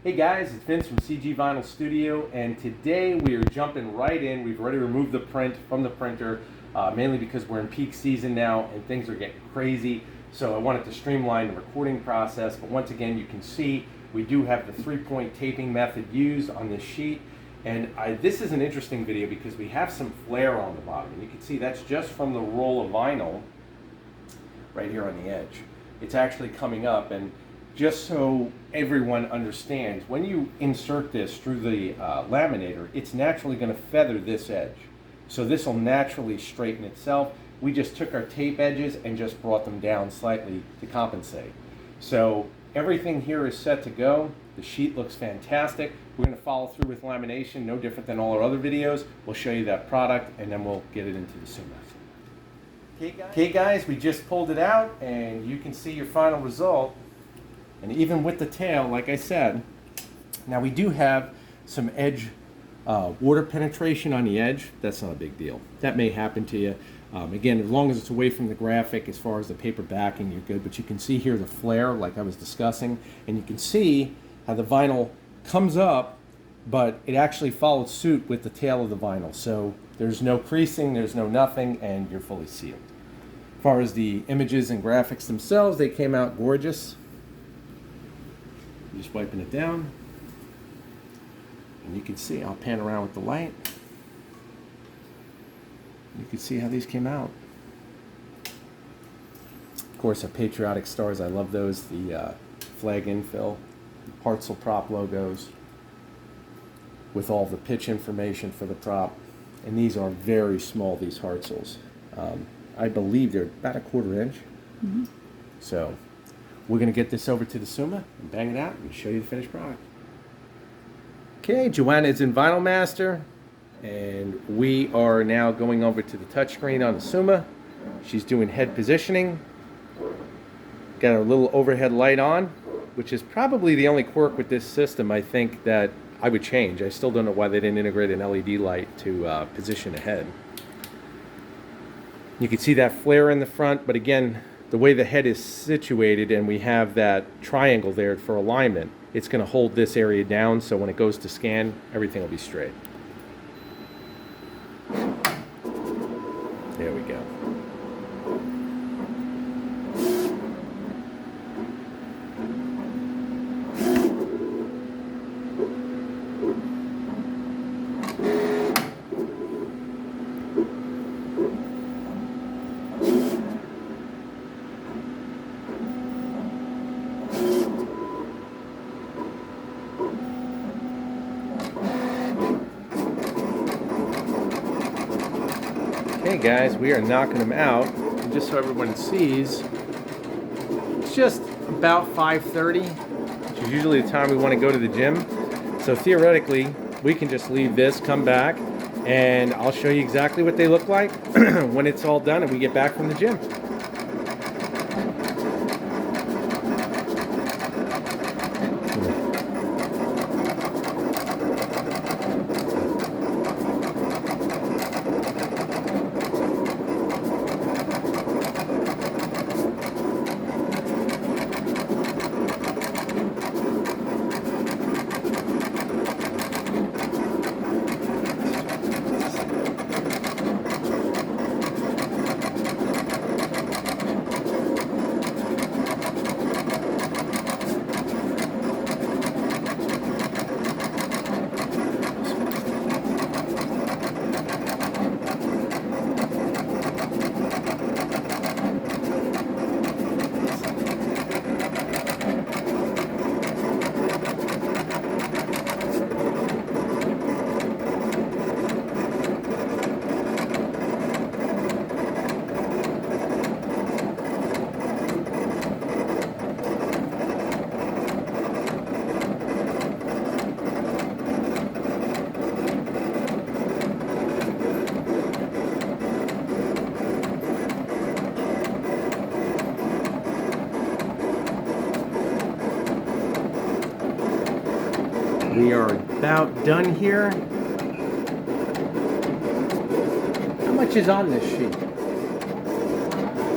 Hey guys, it's Vince from CG Vinyl Studio, and today we are jumping right in. We've already removed the print from the printer, mainly because we're in peak season now and things are getting crazy. So I wanted to streamline the recording process, but once again, you can see we do have the 3-point taping method used on this sheet. And this is an interesting video because we have some flare on the bottom. And you can see that's just from the roll of vinyl right here on the edge. It's actually coming up, and just so everyone understands, when you insert this through the laminator, it's naturally going to feather this edge. So this will naturally straighten itself. We just took our tape edges and just brought them down slightly to compensate. So everything here is set to go. The sheet looks fantastic. We're going to follow through with lamination, no different than all our other videos. We'll show you that product and then we'll get it into the Suma. Okay guys, we just pulled it out and you can see your final result. And even with the tail, like I said, now we do have some edge water penetration on the edge. That's not a big deal. That may happen to you. Again, as long as it's away from the graphic, as far as the paper backing, you're good. But you can see here the flare, like I was discussing, and you can see how the vinyl comes up, but it actually followed suit with the tail of the vinyl. So there's no creasing, there's no nothing, and you're fully sealed. As far as the images and graphics themselves, they came out gorgeous. Just wiping it down, and you can see, I'll pan around with the light. You can see how these came out. Of course, our patriotic stars, I love those. The flag infill, the Hartzell prop logos with all the pitch information for the prop. And these are very small, these Hartzels. I believe they're about a 1/4 inch. Mm-hmm. So we're going to get this over to the Suma and bang it out and show you the finished product. Okay, Joanna is in Vinyl Master, and we are now going over to the touchscreen on the Suma. She's doing head positioning. Got a little overhead light on, which is probably the only quirk with this system I think that I would change. I still don't know why they didn't integrate an LED light to position the head. You can see that flare in the front, but again, the way the head is situated and we have that triangle there for alignment, it's going to hold this area down, so when it goes to scan, everything will be straight. There we go. Okay guys, we are knocking them out, and just so everyone sees, it's just about 5:30, which is usually the time we want to go to the gym. So theoretically, we can just leave this, come back, and I'll show you exactly what they look like when it's all done and we get back from the gym. We are about done here. How much is on this sheet?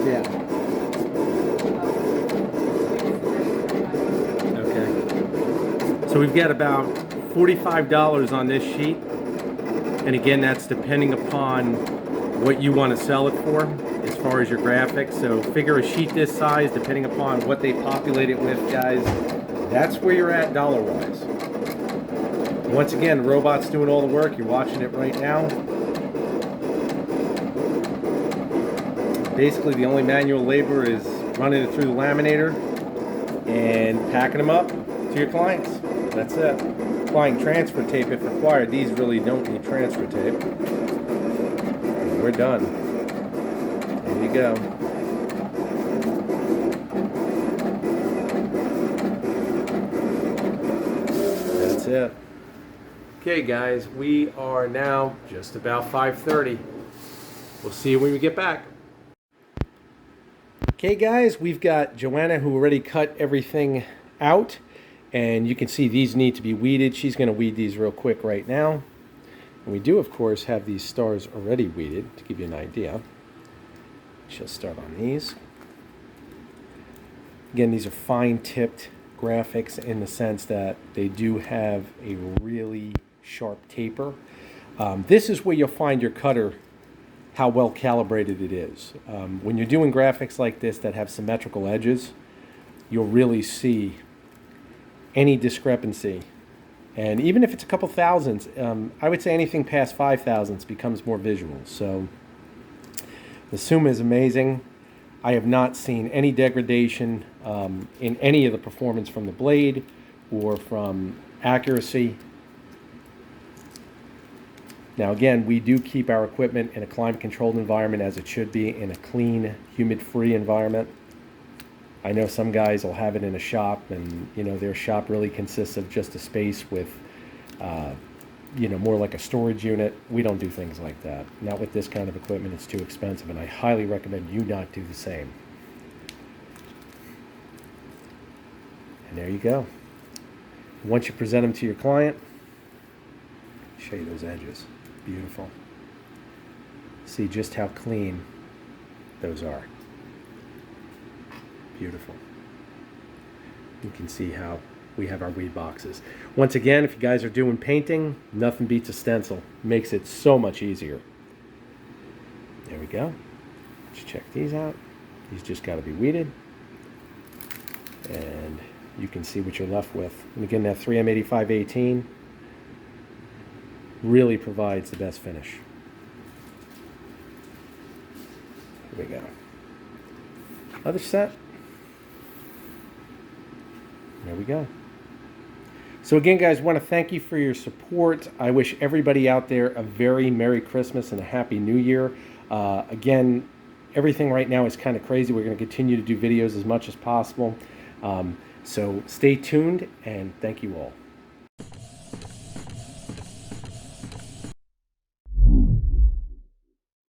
Yeah. Okay. So we've got about $45 on this sheet. And again, that's depending upon what you want to sell it for as far as your graphics. So figure a sheet this size, depending upon what they populate it with, guys, that's where you're at dollar-wise. Once again, the robot's doing all the work. You're watching it right now. Basically, the only manual labor is running it through the laminator and packing them up to your clients. That's it. Applying transfer tape if required. These really don't need transfer tape. And we're done. There you go. That's it. Okay guys, we are now just about 5:30. We'll see you when we get back. Okay guys, we've got Joanna who already cut everything out, and you can see these need to be weeded. She's going to weed these real quick right now. And we do of course have these stars already weeded to give you an idea. She'll start on these. Again, these are fine tipped graphics in the sense that they do have a really sharp taper. This is where you'll find your cutter, how well calibrated it is. When you're doing graphics like this that have symmetrical edges, you'll really see any discrepancy. And even if it's a couple thousandths, I would say anything past 5 thousandths becomes more visual. So the Suma is amazing. I have not seen any degradation in any of the performance from the blade or from accuracy. Now again, we do keep our equipment in a climate-controlled environment as it should be, in a clean, humid-free environment. I know some guys will have it in a shop, and you know their shop really consists of just a space with, you know, more like a storage unit. We don't do things like that. Not with this kind of equipment. It's too expensive, and I highly recommend you not do the same. And there you go. Once you present them to your client, show you those edges. Beautiful. See just how clean those are. Beautiful. You can see how we have our weed boxes. Once again, if you guys are doing painting, nothing beats a stencil. Makes it so much easier. There we go. Let's check these out. These just got to be weeded. And you can see what you're left with. And again, that 3M8518 really provides the best finish. Here we go. Other set. There we go. So again, guys, I want to thank you for your support. I wish everybody out there a very Merry Christmas and a Happy New Year. Again, everything right now is kind of crazy. We're going to continue to do videos as much as possible. So stay tuned, and thank you all.